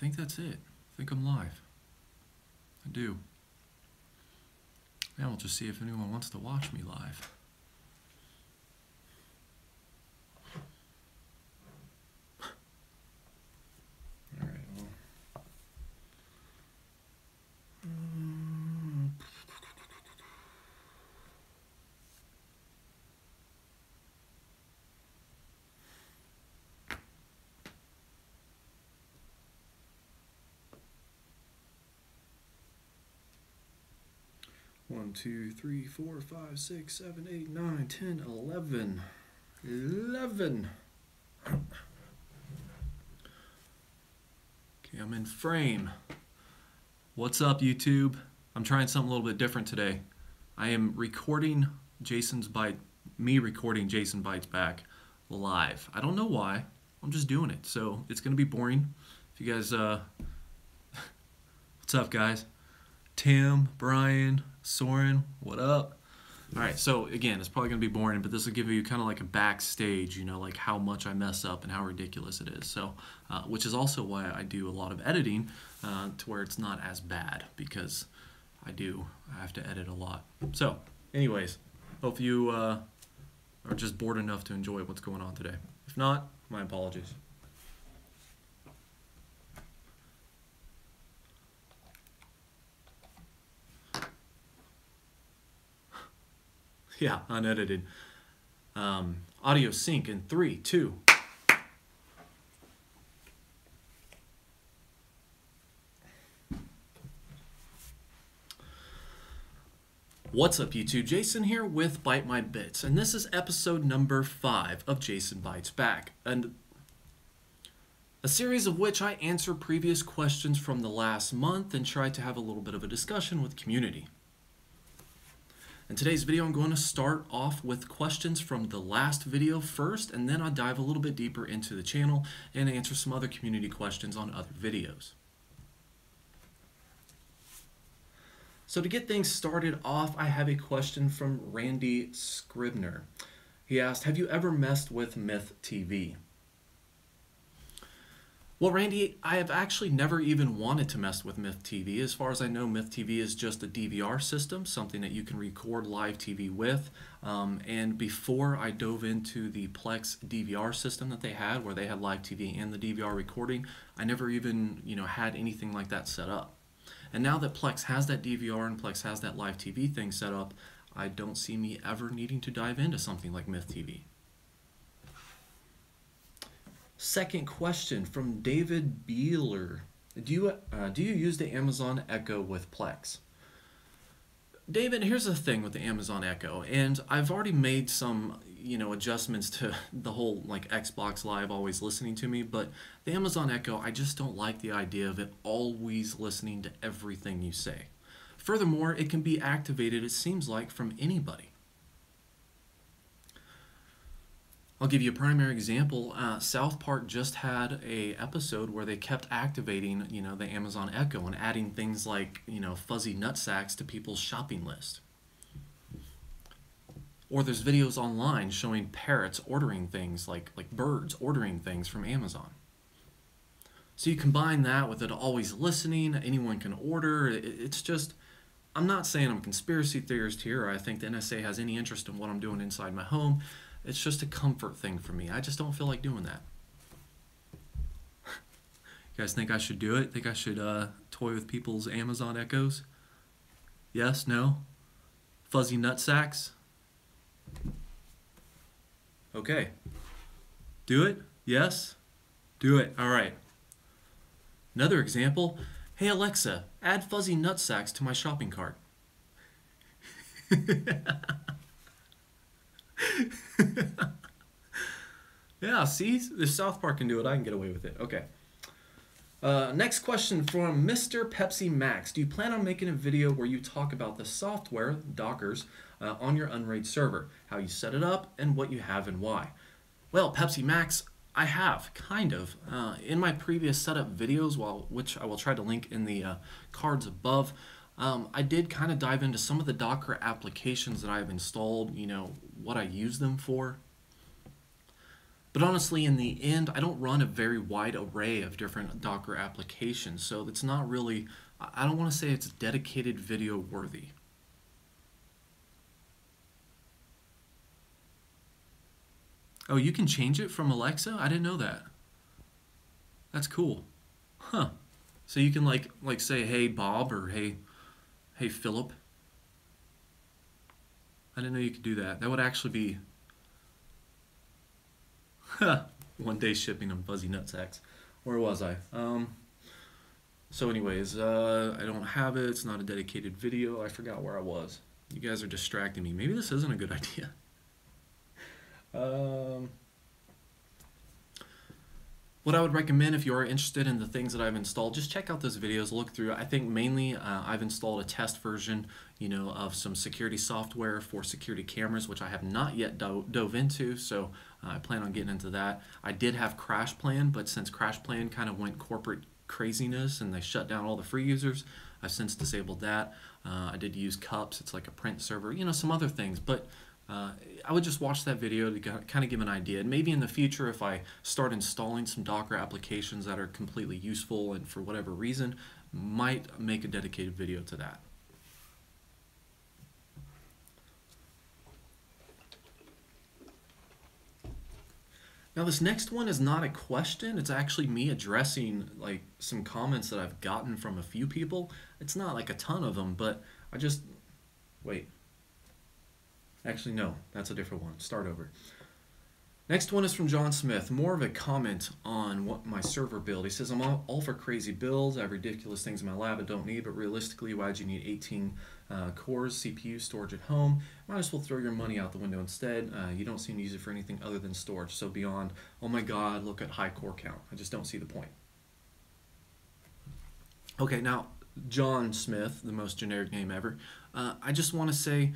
think that's it. I think I'm live. I do. Now we'll just see if anyone wants to watch me live. All right. Well. 1, 2, 3, 4, 5, 6, 7, 8, 9, 10, 11. 11. Okay, I'm in frame. What's up, YouTube? I'm trying something a little bit different today. I am recording me recording Jason Bytes back live. I don't know why. I'm just doing it. So it's going to be boring. If you guys, what's up, guys? Tim, Brian, Soren, what up? All right, so again, it's probably going to be boring, but this will give you kind of like a backstage, you know, like how much I mess up and how ridiculous it is. So, which is also why I do a lot of editing to where it's not as bad, because I have to edit a lot. So, anyways, hope you are just bored enough to enjoy what's going on today. If not, my apologies. Yeah, unedited. Audio sync in 3, 2. What's up, YouTube? Jason here with Bite My Bits, and this is episode number 5 of Jason Bites Back, and a series of which I answer previous questions from the last month and try to have a little bit of a discussion with the community. In today's video, I'm going to start off with questions from the last video first, and then I'll dive a little bit deeper into the channel and answer some other community questions on other videos. So to get things started off, I have a question from Randy Scribner. He asked, have you ever messed with Myth TV? Well, Randy, I have actually never even wanted to mess with Myth TV. As far as I know, Myth TV is just a DVR system, something that you can record live TV with. And before I dove into the Plex DVR system that they had, where they had live TV and the DVR recording, I never even, had anything like that set up. And now that Plex has that DVR and Plex has that live TV thing set up, I don't see me ever needing to dive into something like Myth TV. Second question from David Beeler. Do you use the Amazon Echo with Plex? David, here's the thing with the Amazon Echo, and I've already made some, adjustments to the whole like Xbox Live always listening to me, but the Amazon Echo, I just don't like the idea of it always listening to everything you say. Furthermore, it can be activated, it seems like, from anybody. I'll give you a primary example. South Park just had a episode where they kept activating, the Amazon Echo and adding things like, fuzzy nutsacks to people's shopping list. Or there's videos online showing parrots ordering things, like birds ordering things from Amazon. So you combine that with it always listening, anyone can order. It's just, I'm not saying I'm a conspiracy theorist here, or I think the NSA has any interest in what I'm doing inside my home. It's just a comfort thing for me. I just don't feel like doing that. You guys think I should do it? Think I should toy with people's Amazon Echoes? Yes? No? Fuzzy nutsacks? Okay. Do it? Yes? Do it. All right. Another example. Hey Alexa, add fuzzy nutsacks to my shopping cart. Yeah, see? If South Park can do it, I can get away with it. Okay. Next question from Mr. Pepsi Max. Do you plan on making a video where you talk about the software, Dockers, on your Unraid server, how you set it up, and what you have and why? Well, Pepsi Max, I have, kind of. In my previous setup videos, which I will try to link in the cards above, I did kind of dive into some of the Docker applications that I've installed, what I use them for. But honestly, in the end, I don't run a very wide array of different Docker applications, so it's not really, I don't want to say it's dedicated video worthy. Oh, you can change it from Alexa? I didn't know that. That's cool. Huh. So you can like say, "Hey Bob," or "Hey Philip." I didn't know you could do that. That would actually be one day shipping on Fuzzy Nutsacks. Where was I? So anyways, I don't have it. It's not a dedicated video. I forgot where I was. You guys are distracting me. Maybe this isn't a good idea. What I would recommend if you are interested in the things that I've installed, just check out those videos, look through. I think mainly I've installed a test version, of some security software for security cameras, which I have not yet dove into, so I plan on getting into that. I did have CrashPlan, but since CrashPlan kind of went corporate craziness and they shut down all the free users, I've since disabled that. I did use Cups, it's like a print server, some other things, but I would just watch that video to kind of give an idea. And maybe in the future, if I start installing some Docker applications that are completely useful and for whatever reason, might make a dedicated video to that. Now this next one is not a question, it's actually me addressing like some comments that I've gotten from a few people. It's not like a ton of them, but wait. Actually, no, that's a different one. Start over. Next one is from John Smith. More of a comment on what my server build. He says, I'm all for crazy builds. I have ridiculous things in my lab I don't need, but realistically, why'd you need 18 cores, CPU, storage at home? Might as well throw your money out the window instead. You don't seem to use it for anything other than storage. So beyond, oh my God, look at high core count. I just don't see the point. Okay, now, John Smith, the most generic name ever. I just want to say,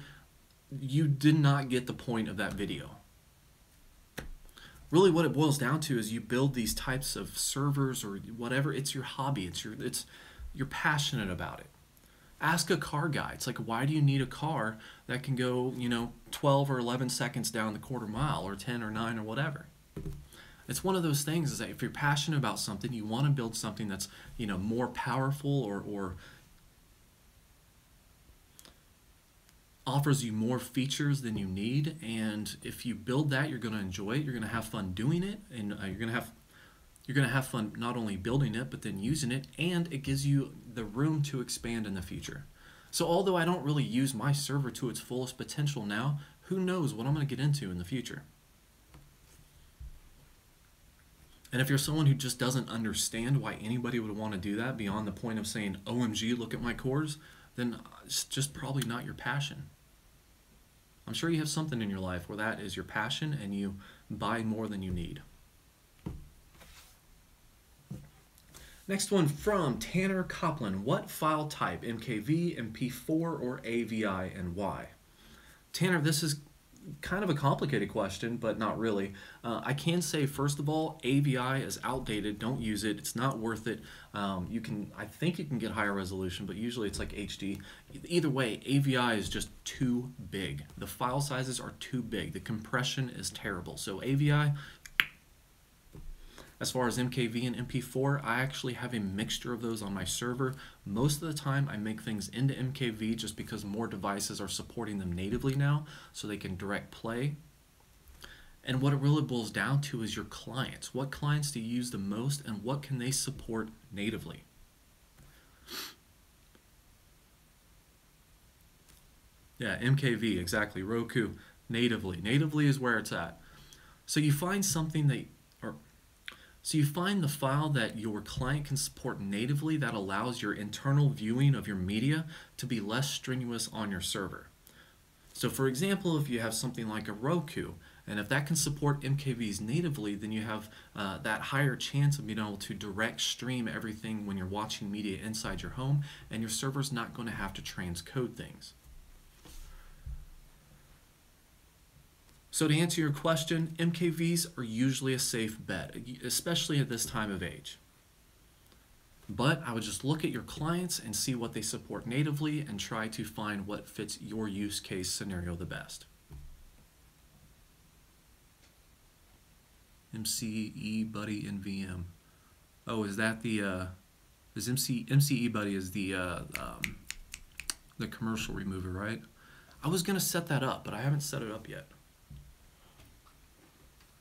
you did not get the point of that video. Really what it boils down to is you build these types of servers or whatever, it's your hobby, you're passionate about it. Ask a car guy. It's like, why do you need a car that can go, 12 or 11 seconds down the quarter mile or 10 or 9 or whatever? It's one of those things is that if you're passionate about something, you want to build something that's, more powerful or offers you more features than you need, and if you build that, you're going to enjoy it, you're going to have fun doing it, and you're going to have fun not only building it but then using it, and it gives you the room to expand in the future. So although I don't really use my server to its fullest potential now, who knows what I'm going to get into in the future. And if you're someone who just doesn't understand why anybody would want to do that beyond the point of saying, OMG, look at my cores, then it's just probably not your passion. I'm sure you have something in your life where that is your passion and you buy more than you need. Next one from Tanner Copland. What file type, MKV, MP4, or AVI, and why? Tanner, this is kind of a complicated question, but not really. I can say, first of all, AVI is outdated. Don't use it. It's not worth it. I think you can get higher resolution, but usually it's like HD. Either way, AVI is just too big. The file sizes are too big. The compression is terrible. So AVI, as far as MKV and MP4, I actually have a mixture of those on my server. Most of the time I make things into MKV just because more devices are supporting them natively now, so they can direct play. And what it really boils down to is your clients. What clients do you use the most and what can they support natively? Yeah, MKV, exactly. Roku, natively. Natively is where it's at. So you find So you find the file that your client can support natively that allows your internal viewing of your media to be less strenuous on your server. So for example, if you have something like a Roku, and if that can support MKVs natively, then you have that higher chance of being able to direct stream everything when you're watching media inside your home, and your server's not going to have to transcode things. So to answer your question, MKVs are usually a safe bet, especially at this time of age. But I would just look at your clients and see what they support natively and try to find what fits your use case scenario the best. MCE Buddy in VM. Oh, is that the is MCE Buddy is the commercial remover, right? I was gonna set that up, but I haven't set it up yet.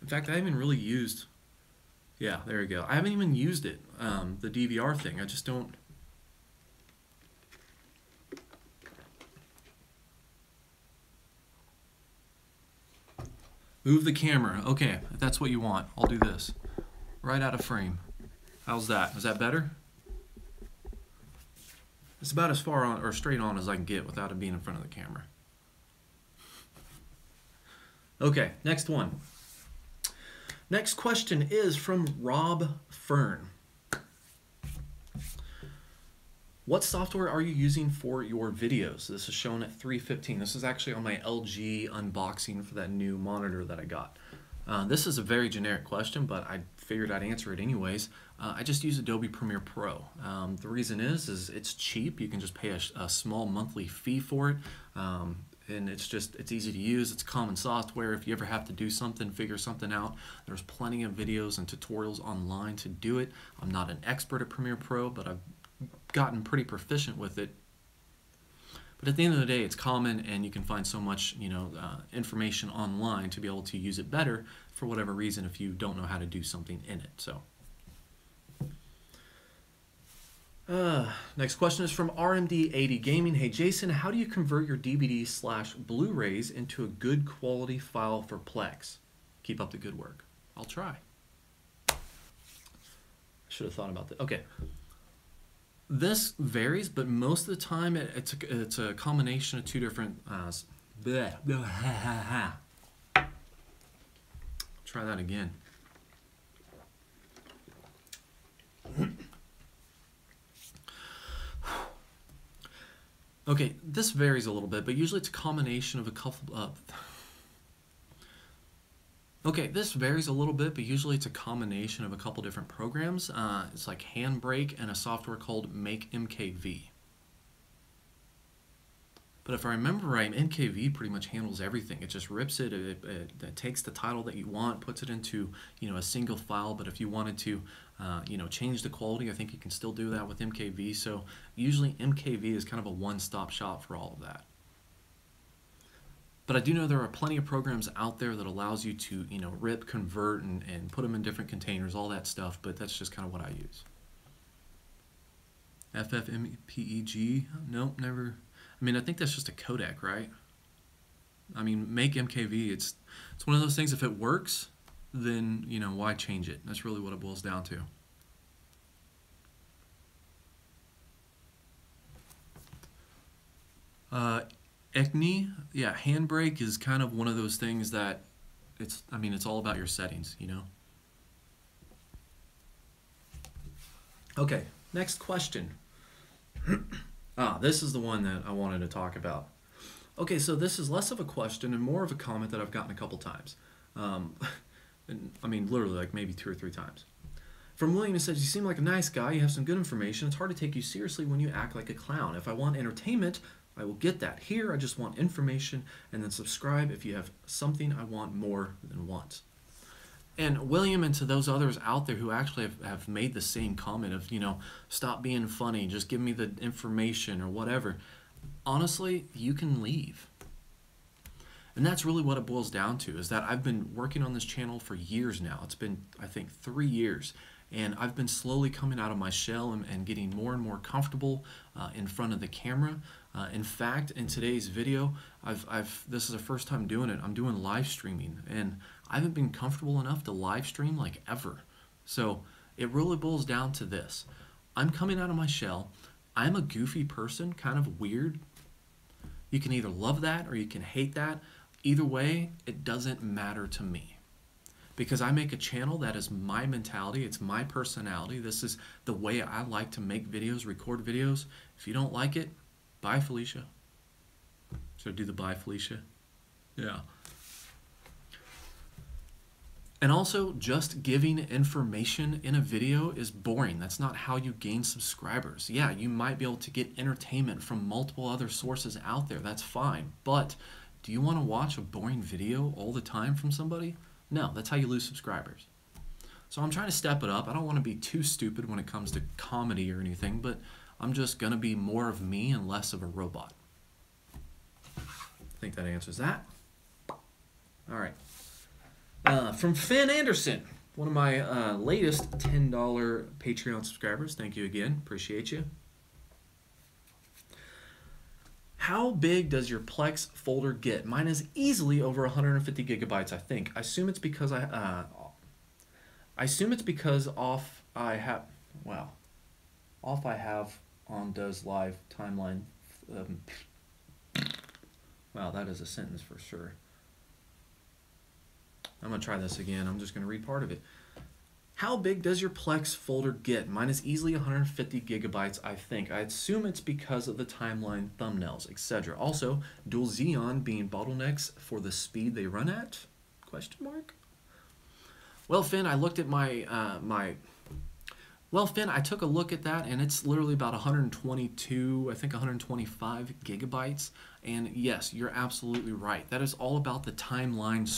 In fact, I haven't really used. Yeah, there we go. I haven't even used it. The DVR thing. I just don't. Move the camera. Okay, if that's what you want, I'll do this. Right out of frame. How's that? Is that better? It's about as far on or straight on as I can get without it being in front of the camera. Okay, next one. Next question is from Rob Fern. What software are you using for your videos? This is shown at 3:15. This is actually on my LG unboxing for that new monitor that I got. This is a very generic question, but I figured I'd answer it anyways. I just use Adobe Premiere Pro. The reason is it's cheap. You can just pay a small monthly fee for it. And it's easy to use. It's common software. If you ever have to do something, figure something out, there's plenty of videos and tutorials online to do it. I'm not an expert at Premiere Pro, but I've gotten pretty proficient with it. But at the end of the day, it's common, and you can find so much, information online to be able to use it better for whatever reason if you don't know how to do something in it. So, next question is from RMD80 Gaming. Hey Jason, how do you convert your DVD/Blu-rays into a good quality file for Plex? Keep up the good work. I'll try. I should have thought about that. Okay. This varies, but most of the time it's a combination of two different. Try that again. Okay, this varies a little bit, but usually it's a combination of a couple of. Okay, this varies a little bit, but usually it's a combination of a couple different programs. It's like Handbrake and a software called Make MKV. But if I remember right, MKV pretty much handles everything. It just rips it, it takes the title that you want, puts it into a single file. But if you wanted to change the quality, I think you can still do that with MKV. So usually MKV is kind of a one-stop shop for all of that. But I do know there are plenty of programs out there that allows you to, rip, convert, and put them in different containers, all that stuff, but that's just kind of what I use. FFmpeg? Nope, never. I mean, I think that's just a codec, right? I mean, Make MKV, it's one of those things, if it works, then, why change it? That's really what it boils down to. ECNI, yeah, Handbrake is kind of one of those things that it's all about your settings, Okay, next question. This is the one that I wanted to talk about. Okay, so this is less of a question and more of a comment that I've gotten a couple times. Literally like maybe 2 or 3 times. From William, it says, you seem like a nice guy, you have some good information, it's hard to take you seriously when you act like a clown. If I want entertainment, I will get that. Here, I just want information, and then subscribe if you have something I want more than once. And William, and to those others out there who actually have made the same comment of, stop being funny, just give me the information or whatever. Honestly, you can leave. And that's really what it boils down to, is that I've been working on this channel for years now. It's been, I think, 3 years. And I've been slowly coming out of my shell and getting more and more comfortable in front of the camera. In fact, in today's video, this is the first time doing it. I'm doing live streaming, and I haven't been comfortable enough to live stream like ever. So it really boils down to this. I'm coming out of my shell. I'm a goofy person, kind of weird. You can either love that or you can hate that. Either way, it doesn't matter to me. Because I make a channel that is my mentality, it's my personality. This is the way I like to make videos, record videos. If you don't like it, bye, Felicia. Should I do the bye, Felicia? Yeah. And also, just giving information in a video is boring. That's not how you gain subscribers. Yeah, you might be able to get entertainment from multiple other sources out there. That's fine. But do you want to watch a boring video all the time from somebody? No, that's how you lose subscribers. So I'm trying to step it up. I don't want to be too stupid when it comes to comedy or anything, but I'm just going to be more of me and less of a robot. I think that answers that. All right. From Finn Anderson, one of my latest $10 Patreon subscribers. Thank you again. Appreciate you. How big does your Plex folder get? Mine is easily over 150 gigabytes, I think. I assume it's because off I have on does live timeline. Wow, that is a sentence for sure. I'm going to try this again. I'm just going to read part of it. How big does your Plex folder get? Mine is easily 150 gigabytes, I think. I assume it's because of the timeline, thumbnails, etc. Also, dual Xeon being bottlenecks for the speed they run at? Question mark? Well, Finn, I looked at I took a look at that, and it's literally about 122, I think 125 gigabytes. And yes, you're absolutely right. That is all about the timeline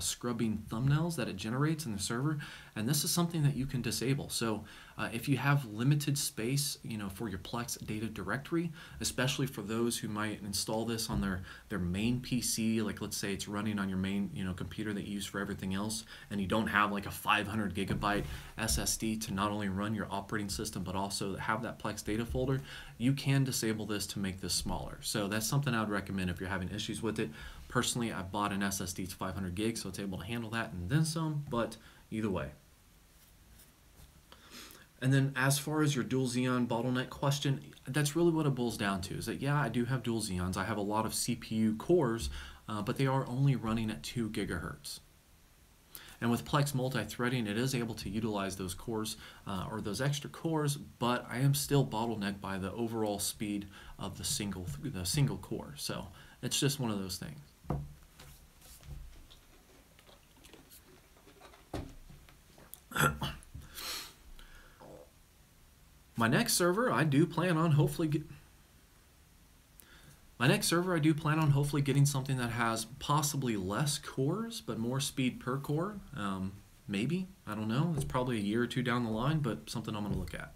scrubbing thumbnails that it generates in the server. And this is something that you can disable. So if you have limited space, for your Plex data directory, especially for those who might install this on their main PC, like let's say it's running on your main computer that you use for everything else, and you don't have like a 500 gigabyte SSD to not only run your operating system but also have that Plex data folder, you can disable this to make this smaller. So that's something I would recommend if you're having issues with it. Personally, I bought an SSD to 500 gigs, so it's able to handle that and then some, but either way. And then as far as your dual Xeon bottleneck question, that's really what it boils down to, is that yeah, I do have dual Xeons. I have a lot of CPU cores, but they are only running at 2 gigahertz. And with Plex multi-threading, it is able to utilize those cores or those extra cores, but I am still bottlenecked by the overall speed of the single core. So it's just one of those things. My next server, I do plan on hopefully getting something that has possibly less cores, but more speed per core. Maybe, I don't know. It's probably a year or two down the line, but something I'm going to look at.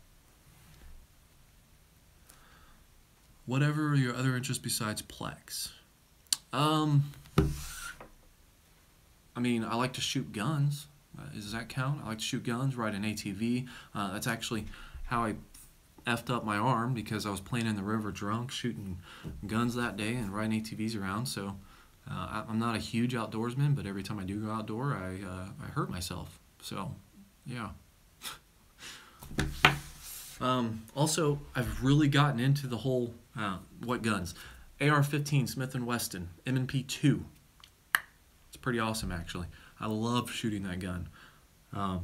Whatever your other interests besides Plex? I mean, I like to shoot guns. Does that count? I like to shoot guns, ride an ATV. That's actually how I effed up my arm, because I was playing in the river drunk, shooting guns that day and riding ATVs around. So I'm not a huge outdoorsman, but every time I do go outdoor, I hurt myself. So yeah. Also, I've really gotten into the whole what guns? AR-15 Smith & Wesson M&P 2. It's pretty awesome, actually. I love shooting that gun. What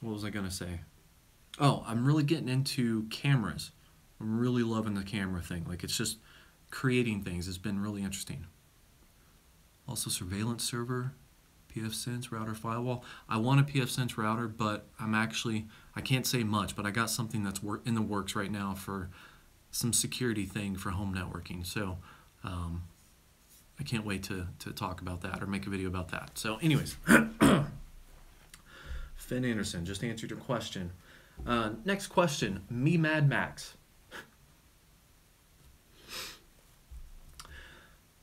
was I gonna say? Oh, I'm really getting into cameras. I'm really loving the camera thing. Like, it's just creating things. It's been really interesting. Also, surveillance server, pfSense router firewall. I want a pfSense router, but I can't say much, but I got something that's in the works right now for some security thing for home networking. So I can't wait to talk about that or make a video about that. So anyways, Finn Anderson just answered your question. Next question, me Mad Max.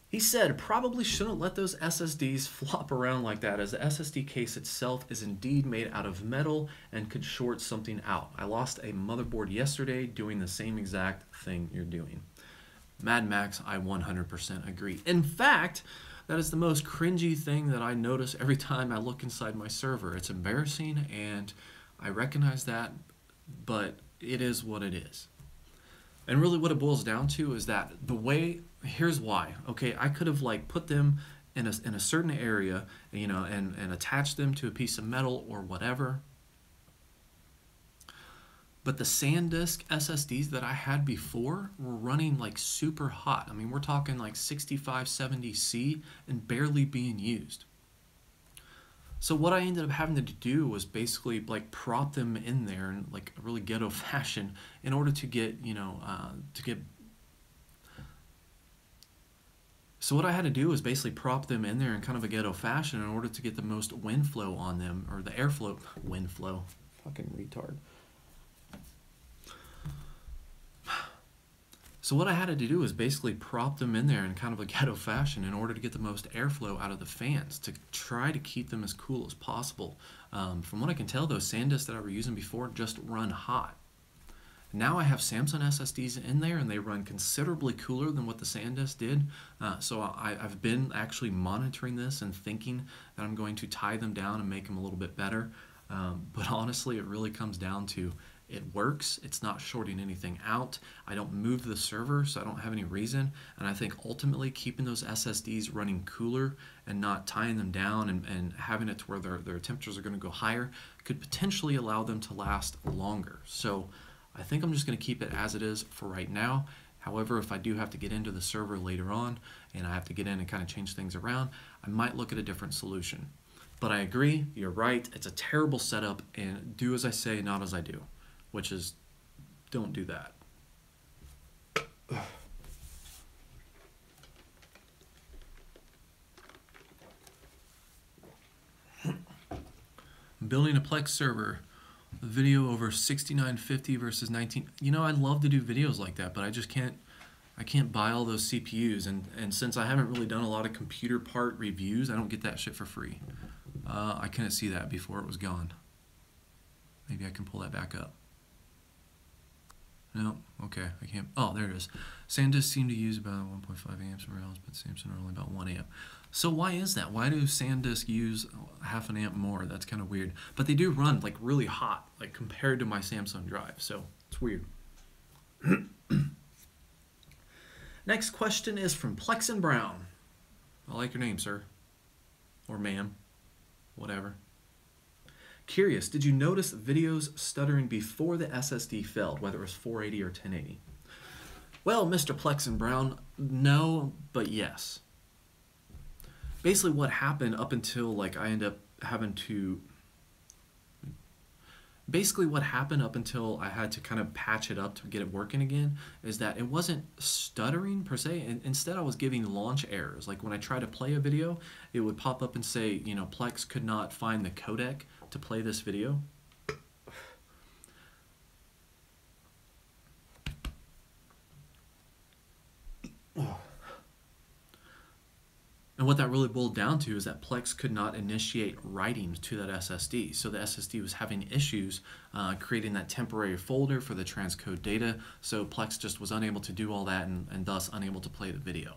He said, probably shouldn't let those SSDs flop around like that, as the SSD case itself is indeed made out of metal and could short something out. I lost a motherboard yesterday doing the same exact thing you're doing. Mad Max, I 100% agree. In fact, that is the most cringy thing that I notice every time I look inside my server. It's embarrassing, and I recognize that, but it is what it is. And really what it boils down to is that here's why. Okay, I could have like put them in a certain area, and attached them to a piece of metal or whatever. But the SanDisk SSDs that I had before were running like super hot. I mean, we're talking like 65, 70 C and barely being used. So what I ended up having to do was basically like prop them in there in like a really ghetto fashion in order to get, So what I had to do was basically prop them in there in kind of a ghetto fashion in order to get the most wind flow on them, or the airflow, wind flow, fucking retard. So what I had to do was basically prop them in there in kind of a ghetto fashion in order to get the most airflow out of the fans to try to keep them as cool as possible. From what I can tell, those SanDisk that I were using before just run hot. Now I have Samsung SSDs in there, and they run considerably cooler than what the SanDisk did. So I've been actually monitoring this and thinking that I'm going to tie them down and make them a little bit better. But honestly, it really comes down to it works. It's not shorting anything out. I don't move the server, so I don't have any reason. And I think ultimately keeping those SSDs running cooler and not tying them down and having it to where their temperatures are going to go higher could potentially allow them to last longer. So I think I'm just going to keep it as it is for right now. However, if I do have to get into the server later on and I have to get in and kind of change things around, I might look at a different solution. But I agree, you're right, it's a terrible setup, and do as I say, not as I do, which is don't do that. I'm building a Plex server. Video over 6950 versus 19. You know, I'd love to do videos like that, but I just can't. I can't buy all those CPUs, and since I haven't really done a lot of computer part reviews, I don't get that shit for free. I couldn't see that before it was gone. Maybe I can pull that back up. No, okay, I can't. Oh, there it is. SanDisk seem to use about 1.5 amps per hour, but Samsung are only about 1 amp. So why is that? Why do SanDisk use half an amp more? That's kind of weird. But they do run like really hot, like compared to my Samsung drive. So it's weird. Next question is from Plex and Brown. I like your name, sir. Or ma'am. Whatever. Curious, did you notice videos stuttering before the SSD failed, whether it was 480 or 1080? Well, Mr. Plex and Brown, no, but yes. Basically what happened up until like I end up having to... Basically what happened up until I had to kind of patch it up to get it working again is that it wasn't stuttering per se. And instead I was getting launch errors. Like when I try to play a video, it would pop up and say, you know, Plex could not find the codec to play this video. And what that really boiled down to is that Plex could not initiate writing to that SSD. So the SSD was having issues creating that temporary folder for the transcode data. So Plex just was unable to do all that and thus unable to play the video.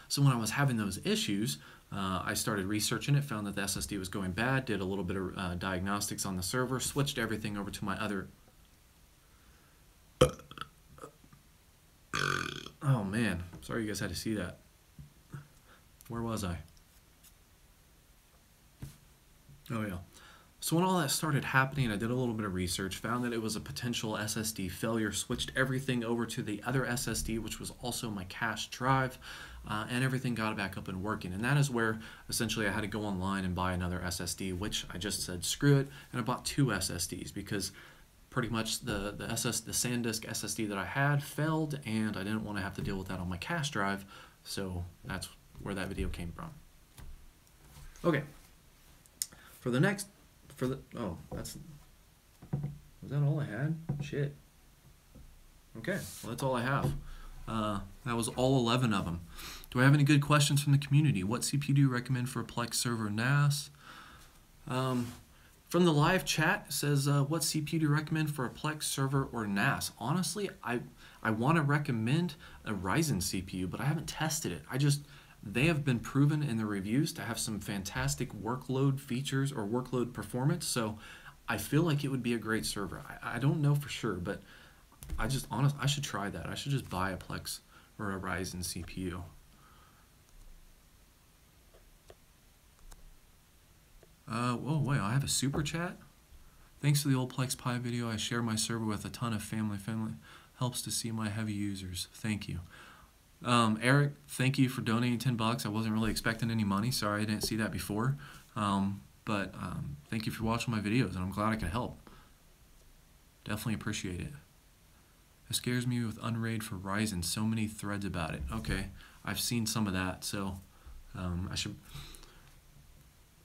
So when I was having those issues, I started researching it, found that the SSD was going bad, did a little bit of diagnostics on the server, switched everything over to my other... Oh man, sorry you guys had to see that. Where was I? Oh yeah. So when all that started happening, I did a little bit of research, found that it was a potential SSD failure, switched everything over to the other SSD, which was also my cache drive, and everything got back up and working. And that is where essentially I had to go online and buy another SSD, which I just said screw it, and I bought 2 SSDs because pretty much the SanDisk SSD that I had failed, and I didn't want to have to deal with that on my cache drive, so that's where that video came from. Okay. Oh, was that all I had? Shit. Okay, well that's all I have. That was all 11 of them. Do I have any good questions from the community? What CPU do you recommend for a Plex server NAS? From the live chat, it says, what CPU do you recommend for a Plex server or NAS? Honestly, I want to recommend a Ryzen CPU, but I haven't tested it. They have been proven in the reviews to have some fantastic workload features or workload performance, so I feel like it would be a great server. I don't know for sure, but I should try that. I should just buy a Plex or a Ryzen CPU. Oh wait, I have a super chat? Thanks to the old Plex Pi video, I share my server with a ton of family. Helps to see my heavy users. Thank you. Eric, thank you for donating $10. I wasn't really expecting any money. Sorry I didn't see that before. But thank you for watching my videos, and I'm glad I could help. Definitely appreciate it. It scares me with Unraid for Ryzen. So many threads about it. Okay. I've seen some of that, so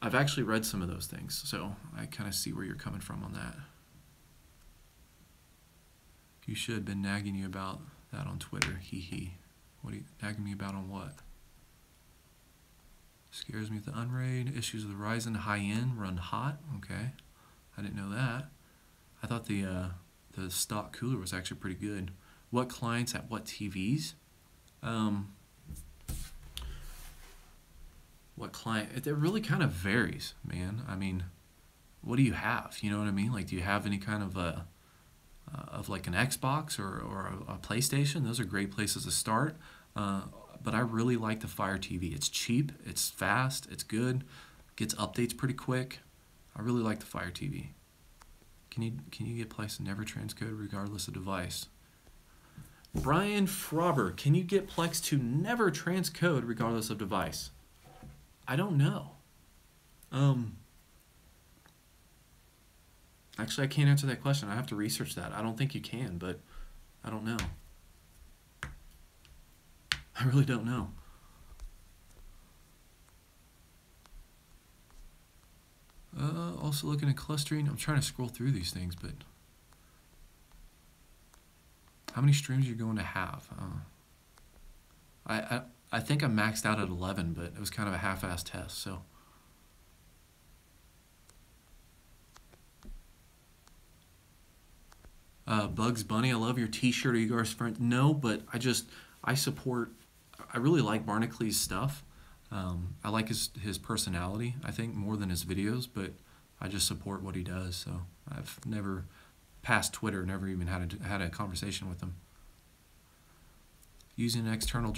I've actually read some of those things, so I kind of see where you're coming from on that. You should have been nagging you about that on Twitter. Hee hee. What are you nagging me about on what? Scares me with the Unraid. Issues with the Ryzen high-end run hot. Okay. I didn't know that. I thought the stock cooler was actually pretty good. What clients at what TVs? What client? It really kind of varies, man. I mean, what do you have? You know what I mean? Like, do you have any kind of like an Xbox or a PlayStation? Those are great places to start. But I really like the Fire TV. It's cheap, it's fast, it's good, gets updates pretty quick. I really like the Fire TV. Can you get Plex to never transcode regardless of device? Brian Frauber, can you get Plex to never transcode regardless of device? I don't know. Actually, I can't answer that question. I have to research that. I don't think you can, but I don't know. I really don't know. Also looking at clustering. I'm trying to scroll through these things, but how many streams are you going to have? I think I maxed out at 11, but it was kind of a half-assed test, so. Bugs Bunny, I love your t-shirt. Are you guys friends? No, but I really like Barnacle stuff. I like his personality, I think, more than his videos, but I just support what he does, so I've never, past Twitter, never even had a conversation with him. Using an external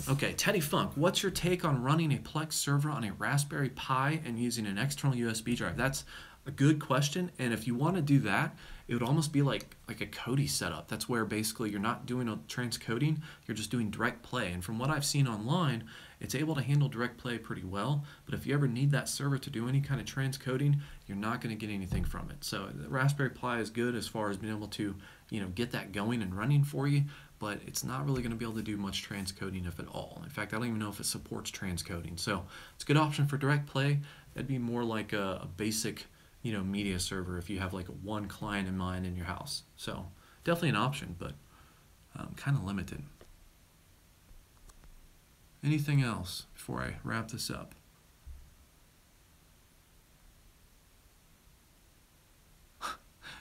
okay, Teddy Funk, what's your take on running a Plex server on a Raspberry Pi and using an external USB drive? That's a good question, and if you want to do that, it would almost be like a Kodi setup. That's where basically you're not doing a transcoding, you're just doing direct play. And from what I've seen online, it's able to handle direct play pretty well, but if you ever need that server to do any kind of transcoding, you're not going to get anything from it. So the Raspberry Pi is good as far as being able to, get that going and running for you, but it's not really going to be able to do much transcoding, if at all. In fact, I don't even know if it supports transcoding. So it's a good option for direct play. That'd be more like a basic media server if you have like one client in mind in your house. So definitely an option, but kind of limited. Anything else before I wrap this up?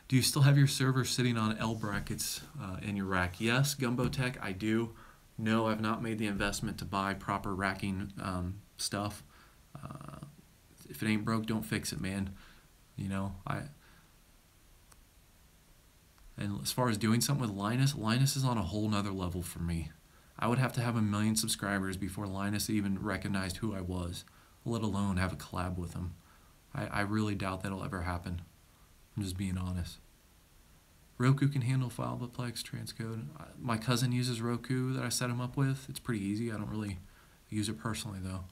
Do you still have your server sitting on L brackets in your rack? Yes, Gumbo Tech, I do. No, I've not made the investment to buy proper racking stuff. If it ain't broke, don't fix it, man. And as far as doing something with Linus is on a whole nother level for me. I would have to have 1 million subscribers before Linus even recognized who I was, let alone have a collab with him. I really doubt that'll ever happen. I'm just being honest. Roku can handle Fileplex transcode. My cousin uses Roku that I set him up with. It's pretty easy. I don't really use it personally, though.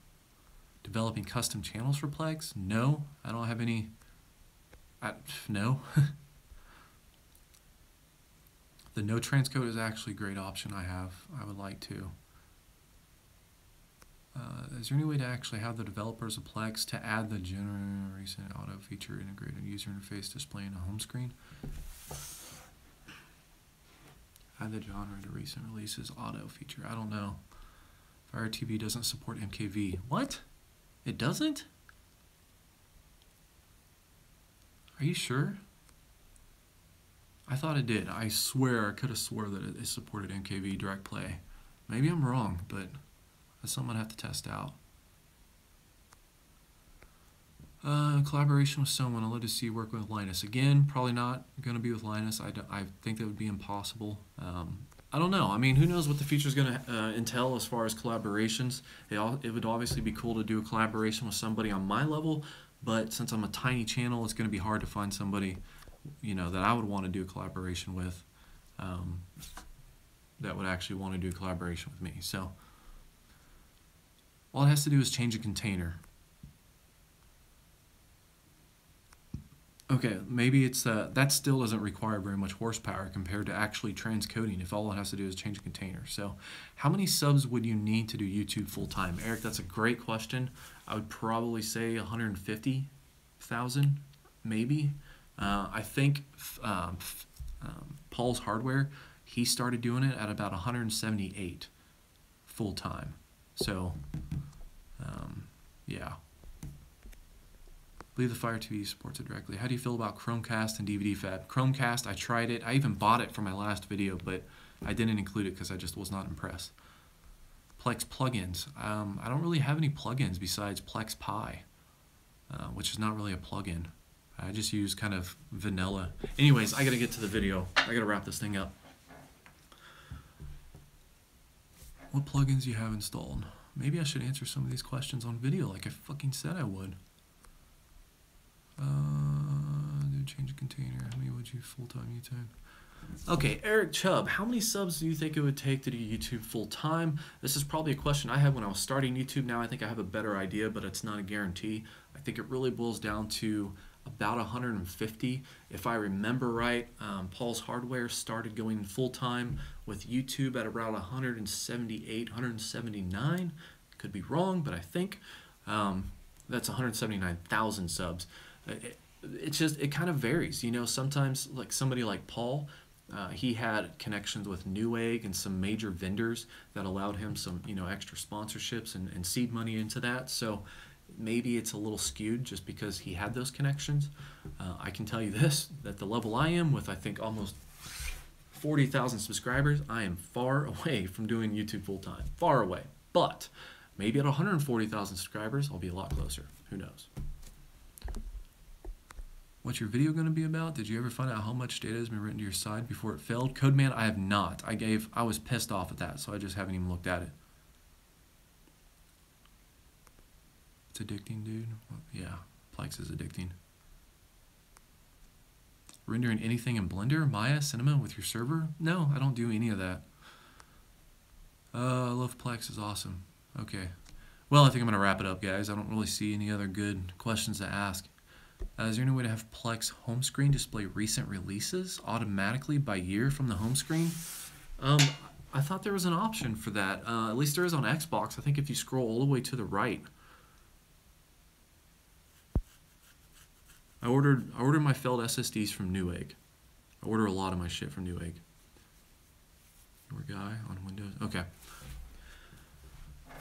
Developing custom channels for Plex? No, I don't have any. No. The no transcode is actually a great option I would like to. Is there any way to actually have the developers of Plex to add the recent auto feature integrated user interface display in a home screen? Add the genre to recent releases auto feature. I don't know. Fire TV doesn't support MKV. What? It doesn't? Are you sure? I thought it did. I swear, I could have swore that it supported MKV direct play. Maybe I'm wrong, but that's something I'd have to test out. Collaboration with someone. I'd love to see you work with Linus. Again, probably not going to be with Linus. I think that would be impossible. I don't know. I mean, who knows what the future is going to entail as far as collaborations. It would obviously be cool to do a collaboration with somebody on my level, but since I'm a tiny channel, it's going to be hard to find somebody that I would want to do a collaboration with, that would actually want to do a collaboration with me. So all it has to do is change a container. Okay, maybe it's that still doesn't require very much horsepower compared to actually transcoding if all it has to do is change a container. So how many subs would you need to do YouTube full time? Eric, that's a great question. I would probably say 150,000, maybe. I think Paul's Hardware, he started doing it at about 178 full time. So yeah. Believe the Fire TV supports it directly. How do you feel about Chromecast and DVD Fab? Chromecast, I tried it. I even bought it for my last video, but I didn't include it because I just was not impressed. Plex plugins. I don't really have any plugins besides Plex Pi, which is not really a plugin. I just use kind of vanilla. Anyways, I gotta get to the video. I gotta wrap this thing up. What plugins do you have installed? Maybe I should answer some of these questions on video like I fucking said I would. Do change a container. How many would you full-time YouTube? Okay, Eric Chubb, how many subs do you think it would take to do YouTube full-time? This is probably a question I had when I was starting YouTube. Now I think I have a better idea, but it's not a guarantee. I think it really boils down to about 150. If I remember right, Paul's Hardware started going full-time with YouTube at around 178, 179. Could be wrong, but I think that's 179,000 subs. It kind of varies, you know. Sometimes like somebody like Paul, he had connections with Newegg and some major vendors that allowed him some, you know, extra sponsorships and seed money into that. So maybe it's a little skewed just because he had those connections. I can tell you this, that the level I am with, I think almost 40,000 subscribers, I am far away from doing YouTube full time, far away. But maybe at 140,000 subscribers, I'll be a lot closer. Who knows? What's your video going to be about? Did you ever find out how much data has been written to your side before it failed? Codeman, I have not. I was pissed off at that, so I just haven't even looked at it. It's addicting, dude. Yeah, Plex is addicting. Rendering anything in Blender, Maya, Cinema with your server? No, I don't do any of that. I love Plex, is awesome. Okay. Well, I think I'm going to wrap it up, guys. I don't really see any other good questions to ask. Is there any way to have Plex home screen display recent releases automatically by year from the home screen? I thought there was an option for that. At least there is on Xbox. I think if you scroll all the way to the right. I ordered my failed SSDs from Newegg. I order a lot of my shit from Newegg. Your guy on Windows. Okay.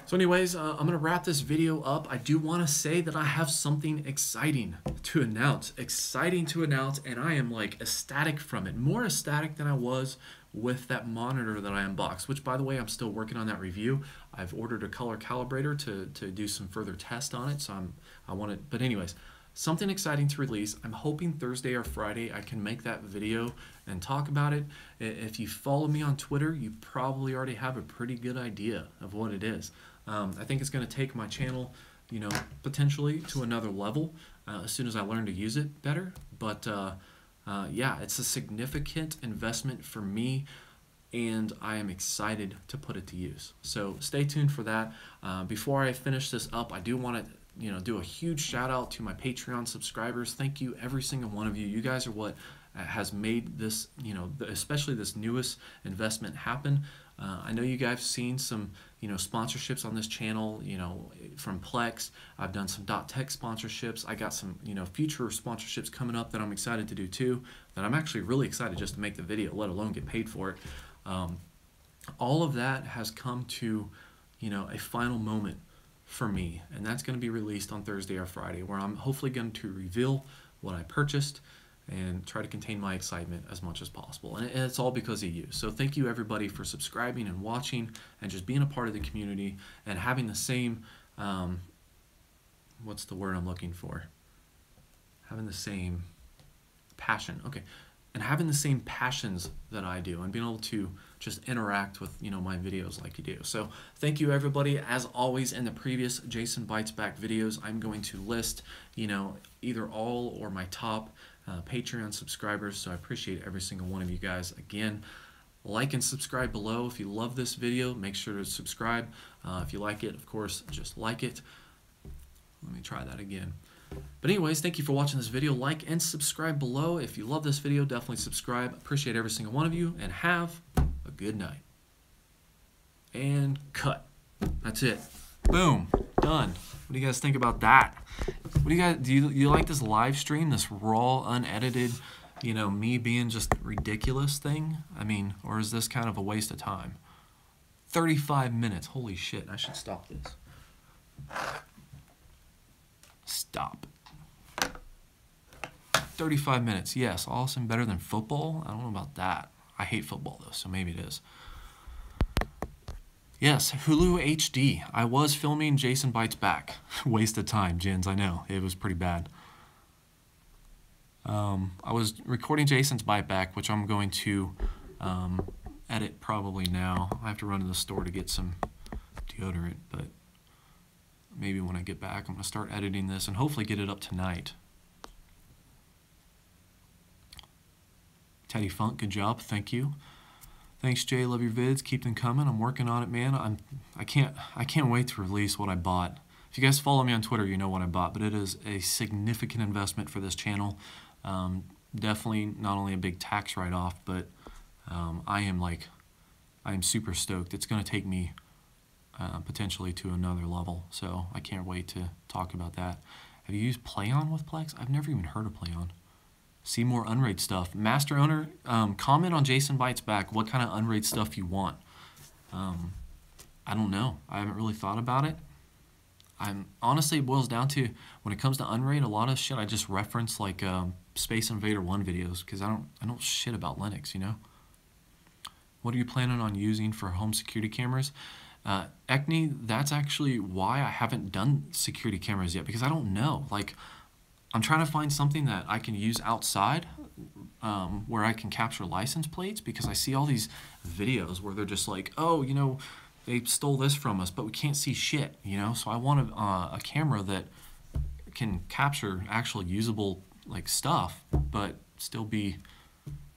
So anyways, I'm going to wrap this video up. I do want to say that I have something exciting to announce. And I am like ecstatic from it. More ecstatic than I was with that monitor that I unboxed, which by the way, I'm still working on that review. I've ordered a color calibrator to do some further test on it. So but anyways, something exciting to release. I'm hoping Thursday or Friday I can make that video and talk about it. If you follow me on Twitter, you probably already have a pretty good idea of what it is. I think it's going to take my channel, you know, potentially to another level as soon as I learn to use it better. But yeah, it's a significant investment for me, and I am excited to put it to use. So stay tuned for that. Before I finish this up, I do want to, you know, do a huge shout out to my Patreon subscribers. Thank you, every single one of you. You guys are what has made this, you know, especially this newest investment happen. I know you guys have seen some, you know, sponsorships on this channel, you know, from Plex. I've done some .tech sponsorships. I got some, you know, future sponsorships coming up that I'm excited to do too, that I'm actually really excited just to make the video, let alone get paid for it. All of that has come to, you know, a final moment for me, and that's going to be released on Thursday or Friday, where I'm hopefully going to reveal what I purchased and try to contain my excitement as much as possible. And it's all because of you. So thank you everybody for subscribing and watching and just being a part of the community and having the same, what's the word I'm looking for? Having the same passion. Okay. And having the same passions that I do and being able to just interact with, you know, my videos like you do. So thank you everybody. As always, in the previous Jason Bites Back videos, I'm going to list, you know, either all or my top Patreon subscribers. So I appreciate every single one of you guys. Again, like and subscribe below. If you love this video, make sure to subscribe. If you like it, of course, just like it. Let me try that again. But anyways, thank you for watching this video. Like and subscribe below. If you love this video, definitely subscribe. Appreciate every single one of you, and have a good night. And cut. That's it. Boom. Done. What do you guys think about that? What do you guys, do you like this live stream, this raw, unedited, you know, me being just ridiculous thing? I mean, or is this kind of a waste of time? 35 minutes. Holy shit. I should stop this. Stop. 35 minutes. Yes, awesome. Better than football? I don't know about that. I hate football, though, so maybe it is. Yes, Hulu HD. I was filming Jason Bites Back. Waste of time, Jens, I know. It was pretty bad. I was recording Jason's Bite Back, which I'm going to edit probably now. I have to run to the store to get some deodorant, but maybe when I get back, I'm going to start editing this and hopefully get it up tonight. Teddy Funk, good job. Thank you. Thanks, Jay. Love your vids. Keep them coming. I'm working on it, man. I can't wait to release what I bought. If you guys follow me on Twitter, you know what I bought, but it is a significant investment for this channel. Definitely not only a big tax write-off, but I am super stoked. It's going to take me potentially to another level, so I can't wait to talk about that. Have you used PlayOn with Plex? I've never even heard of PlayOn. See more Unraid stuff. Master Owner, comment on Jason Bites Back what kind of Unraid stuff you want. I don't know. I haven't really thought about it. Honestly, it boils down to, when it comes to Unraid, a lot of shit I just reference, like Space Invader 1 videos, because I don't shit about Linux, you know? What are you planning on using for home security cameras? Ecne, that's actually why I haven't done security cameras yet, because I don't know. Like, I'm trying to find something that I can use outside where I can capture license plates, because I see all these videos where they're just like, oh, you know, they stole this from us, but we can't see shit, you know? So I want a camera that can capture actual usable, like, stuff, but still be,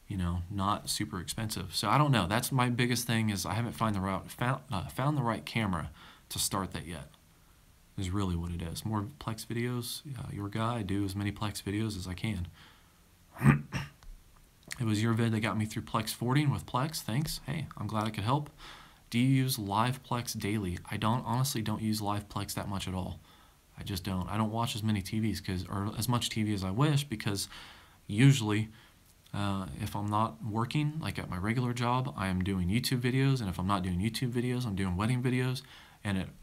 you know, not super expensive. So I don't know. That's my biggest thing, is I haven't found the right camera to start that yet. Is really what it is. More Plex videos. Your guy. I do as many Plex videos as I can. It was your vid that got me through Plex 40 with Plex. Thanks. Hey, I'm glad I could help. Do you use live Plex daily? I honestly don't use live Plex that much at all. I just don't. I don't watch as many TVs or as much TV as I wish, because usually if I'm not working, like at my regular job, I am doing YouTube videos, and if I'm not doing YouTube videos, I'm doing wedding videos.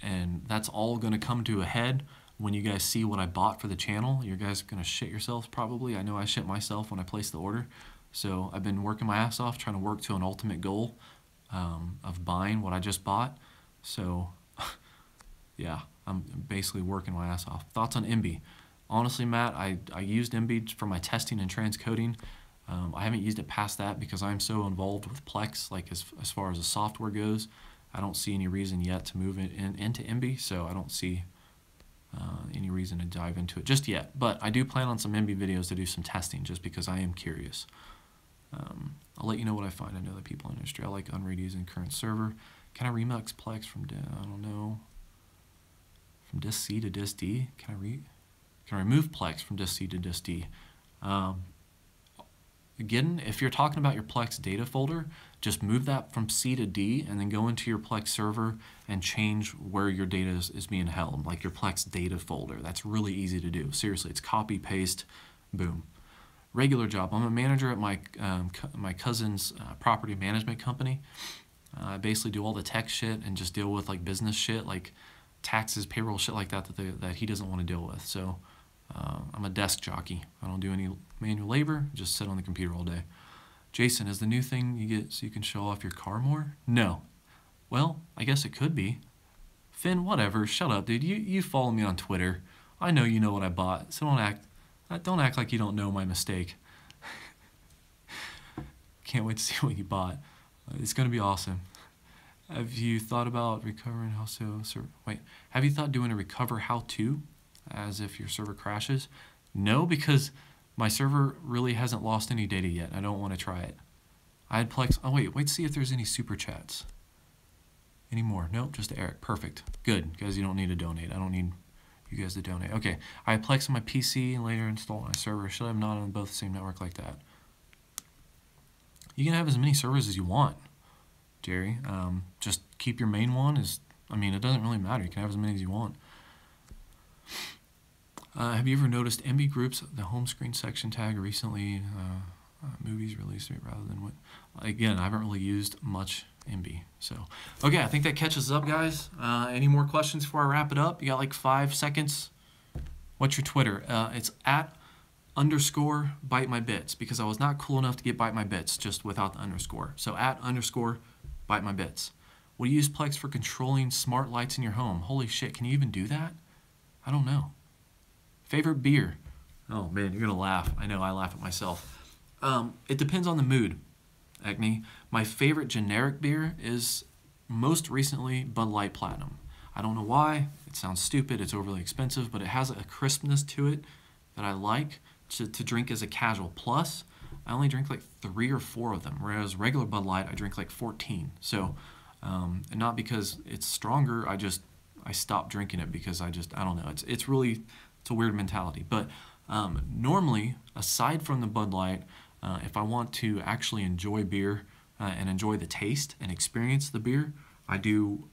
And that's all going to come to a head when you guys see what I bought for the channel. You guys are going to shit yourselves probably. I know I shit myself when I placed the order. So I've been working my ass off trying to work to an ultimate goal of buying what I just bought. So yeah, I'm basically working my ass off. Thoughts on MB? Honestly, Matt, I used MB for my testing and transcoding. I haven't used it past that because I'm so involved with Plex, like as far as the software goes. I don't see any reason yet to move it into MB, so I don't see any reason to dive into it just yet. But I do plan on some MB videos to do some testing, just because I am curious. I'll let you know what I find. I know that people in the industry. I like Unraid using current server. Can I remix Plex from, I don't know, from disk C to disk D? Can I remove Plex from disk C to disk D? Again, if you're talking about your Plex data folder, just move that from C to D, and then go into your Plex server and change where your data is being held, like your Plex data folder. That's really easy to do. Seriously, it's copy, paste, boom. Regular job. I'm a manager at my cousin's property management company. I basically do all the tech shit and just deal with like business shit, like taxes, payroll, shit like that that he doesn't want to deal with. So I'm a desk jockey. I don't do any manual labor, just sit on the computer all day. Jason, is the new thing you get so you can show off your car more? No. Well, I guess it could be. Finn, whatever. Shut up, dude. You follow me on Twitter. I know you know what I bought, so don't act like you don't know my mistake. Can't wait to see what you bought. It's going to be awesome. Have you thought about recovering have you thought doing a recover how-to as if your server crashes? No, because my server really hasn't lost any data yet. I don't want to try it. I had Plex. Oh, wait to see if there's any super chats. Any more? Nope, just Eric. Perfect. Good, guys, you don't need to donate. I don't need you guys to donate. Okay, I have Plex on my PC and later install on my server. Should I have not on both the same network like that? You can have as many servers as you want, Jerry. Just keep your main one. I mean, it doesn't really matter. You can have as many as you want. Have you ever noticed MB groups, the home screen section tag recently? Movies released rather than what? Again, I haven't really used much MB. So, okay, I think that catches up, guys. Any more questions before I wrap it up? You got like 5 seconds. What's your Twitter? It's @_ByteMyBits because I was not cool enough to get Byte My Bits just without the underscore. So @_ByteMyBits. What do you use Plex for controlling smart lights in your home? Holy shit, can you even do that? I don't know. Favorite beer? Oh man, you're gonna laugh. I know, I laugh at myself. It depends on the mood, Agni. My favorite generic beer is most recently Bud Light Platinum. I don't know why. It sounds stupid. It's overly expensive, but it has a crispness to it that I like to drink as a casual. Plus, I only drink like 3 or 4 of them, whereas regular Bud Light, I drink like 14. So, and not because it's stronger. I stopped drinking it because I don't know. It's a weird mentality. But normally, aside from the Bud Light, if I want to actually enjoy beer and enjoy the taste and experience the beer, I do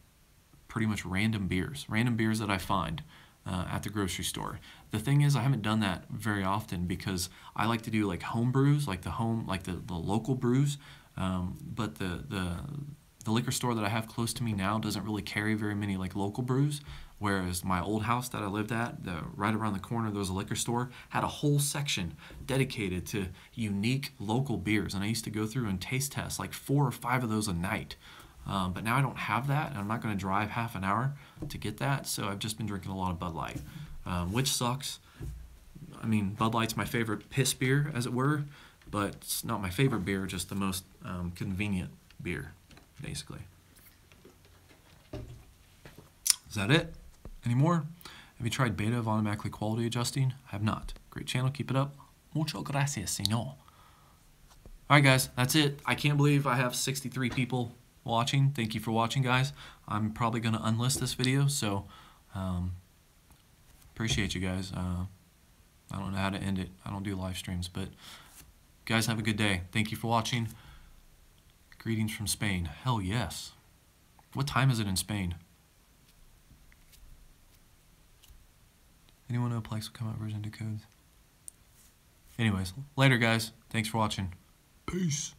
pretty much random beers that I find at the grocery store. The thing is, I haven't done that very often because I like to do like home brews, like the local brews. But the liquor store that I have close to me now doesn't really carry very many like local brews. Whereas my old house that I lived at, right around the corner, there was a liquor store, had a whole section dedicated to unique local beers. And I used to go through and taste test like 4 or 5 of those a night. But now I don't have that, and I'm not going to drive half an hour to get that. So I've just been drinking a lot of Bud Light, which sucks. I mean, Bud Light's my favorite piss beer, as it were, but it's not my favorite beer, just the most convenient beer, basically. Is that it? Any more? Have you tried beta of automatically quality adjusting? I have not. Great channel. Keep it up. Mucho gracias, señor. All right, guys. That's it. I can't believe I have 63 people watching. Thank you for watching, guys. I'm probably going to unlist this video, so appreciate you guys. I don't know how to end it. I don't do live streams, but guys, have a good day. Thank you for watching. Greetings from Spain. Hell yes. What time is it in Spain? Anyone know Plex will come out version decodes? Anyways, later guys. Thanks for watching. Peace.